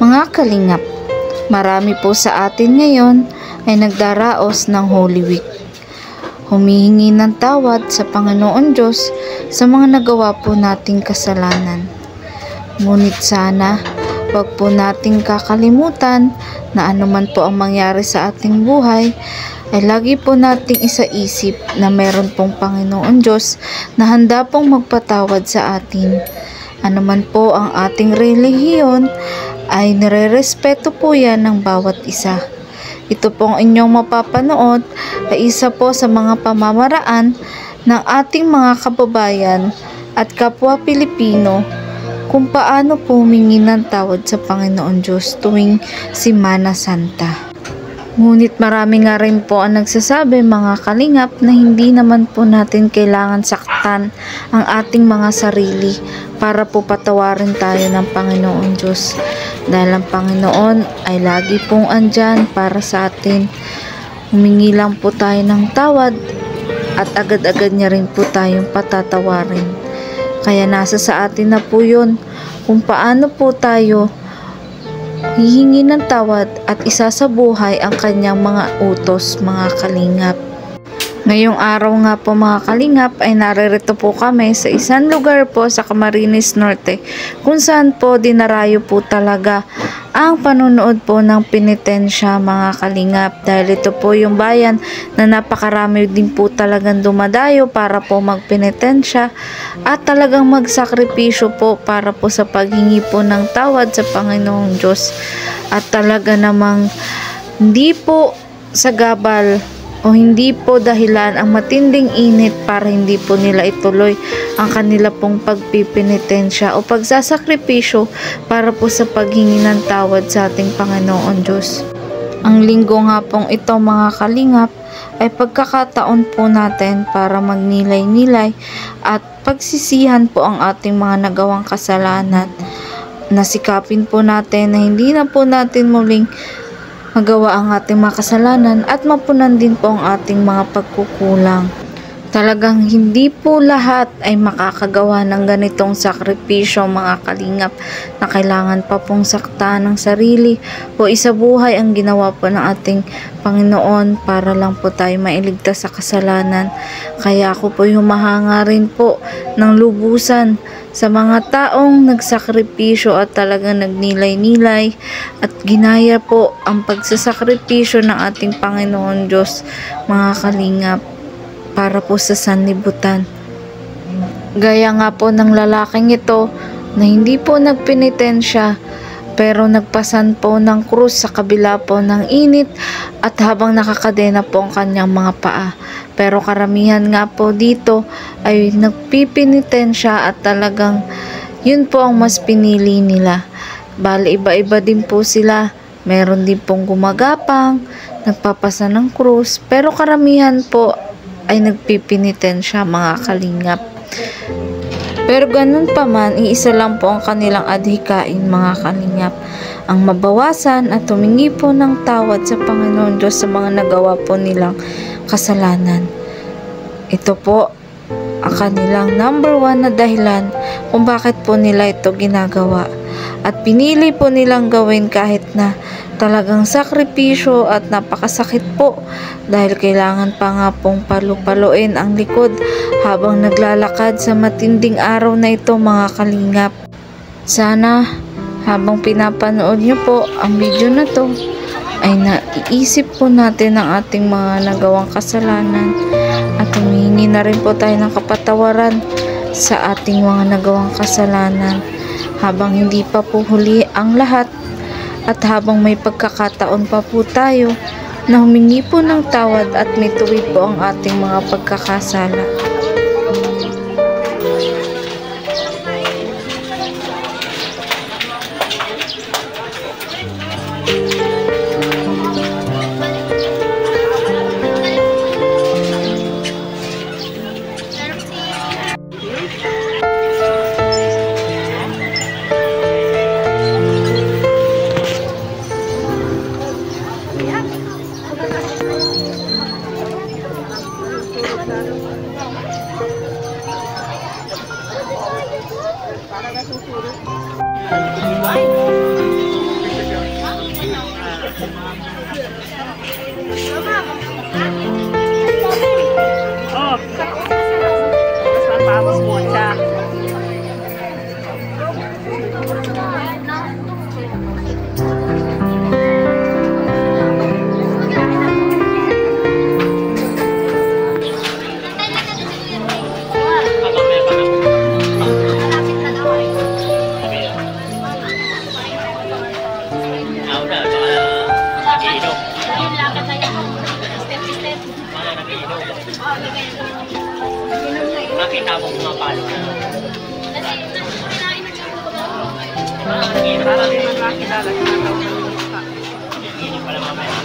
Mga kalingap, marami po sa atin ngayon ay nagdaraos ng Holy Week. Humihingi ng tawad sa Panginoon Diyos sa mga nagawa po nating kasalanan. Ngunit sana, wag po nating kakalimutan na anuman po ang mangyari sa ating buhay, ay lagi po nating isaisip na meron pong Panginoon Diyos na handa pong magpatawad sa atin. Anuman po ang ating relihiyon, ay nire-respeto po yan ng bawat isa. Ito pong inyong mapapanood ay isa po sa mga pamamaraan ng ating mga kababayan at kapwa Pilipino kung paano po humingi ng tawad sa Panginoon Diyos tuwing Semana Santa. Ngunit marami nga rin po ang nagsasabi, mga kalingap, na hindi naman po natin kailangan saktan ang ating mga sarili para po patawarin tayo ng Panginoon Diyos. Dahil ang Panginoon ay lagi pong andyan para sa atin. Humingi lang po tayo ng tawad at agad-agad niya rin po tayong patatawarin. Kaya nasa sa atin na po yun kung paano po tayo hihingi ng tawad at isasabuhay ang kanyang mga utos, mga kalingap. Ngayong araw nga po, mga kalingap, ay naririto po kami sa isang lugar po sa Camarines Norte kung saan po dinarayo po talaga ang panunood po ng penitensya, mga kalingap, dahil ito po yung bayan na napakarami din po talagang dumadayo para po magpenitensya at talagang magsakripisyo po para po sa paghingi po ng tawad sa Panginoong Diyos. At talaga namang hindi po sagabal o hindi po dahilan ang matinding init para hindi po nila ituloy ang kanila pong pagpipinitensya o pagsasakripisyo para po sa paghingi ng tawad sa ating Panginoon Diyos. Ang linggo nga pong ito, mga kalingap, ay pagkakataon po natin para magnilay-nilay at pagsisihan po ang ating mga nagawang kasalanan. Nasikapin po natin na hindi na po natin muling magawa ang ating mga kasalanan at mapunan din po ang ating mga pagkukulang. Talagang hindi po lahat ay makakagawa ng ganitong sakripisyo, mga kalingap, na kailangan pa pong sakta ng sarili o isabuhay ang ginawa po ng ating Panginoon para lang po tayo mailigtas sa kasalanan. Kaya ako po humahanga rin po ng lubusan sa mga taong nagsakripisyo at talagang nagnilay-nilay at ginaya po ang pagsasakripisyo ng ating Panginoon Diyos, mga kalingap, para po sa sanlibutan. Gaya nga po ng lalaking ito na hindi po nagpenitensya pero nagpasan po ng krus sa kabila po ng init at habang nakakadena po ang kanyang mga paa. Pero karamihan nga po dito ay nagpipinitensya at talagang yun po ang mas pinili nila. Bale, iba-iba din po sila. Meron din pong gumagapang, nagpapasa ng krus, pero karamihan po ay nagpipinitensya, mga kalingap. Pero ganun pa man, iisa lang po ang kanilang adhikain, mga kalingap, ang mabawasan at humingi po ng tawad sa Panginoon Diyos sa mga nagawa po nilang kasalanan. Ito po ang kanilang number 1 na dahilan kung bakit po nila ito ginagawa. At pinili po nilang gawin kahit na talagang sakripisyo at napakasakit po dahil kailangan pa nga pong palu-paluin ang likod habang naglalakad sa matinding araw na ito, mga kalingap. Sana habang pinapanood nyo po ang video na to ay naiisip po natin ang ating mga nagawang kasalanan at humihingi na rin po tayo ng kapatawaran sa ating mga nagawang kasalanan habang hindi pa po huli ang lahat at habang may pagkakataon pa po tayo na humingi po ng tawad at may tuwid po ang ating mga pagkakasala. nagiinom. Mga nagiinom. Nakita mo pumapalo na. Mga nagiinom. Nagiinom pala mamaya.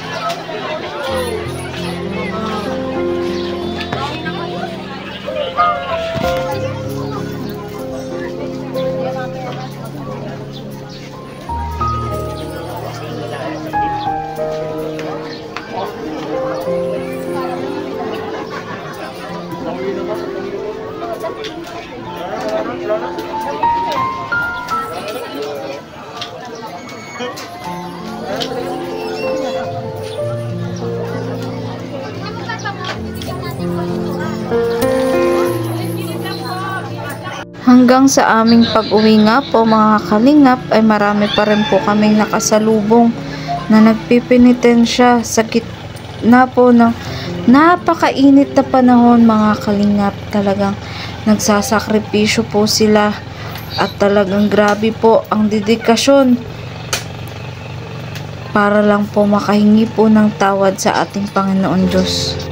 Hanggang sa aming pag-uwi nga po mga kalingap ay marami pa rin po kaming nakasalubong na nagpipinitensya sa gitna po ng napakainit na panahon mga kalingap. Talagang nagsasakripisyo po sila at talagang grabe po ang dedikasyon para lang po makahingi po ng tawad sa ating Panginoon Diyos.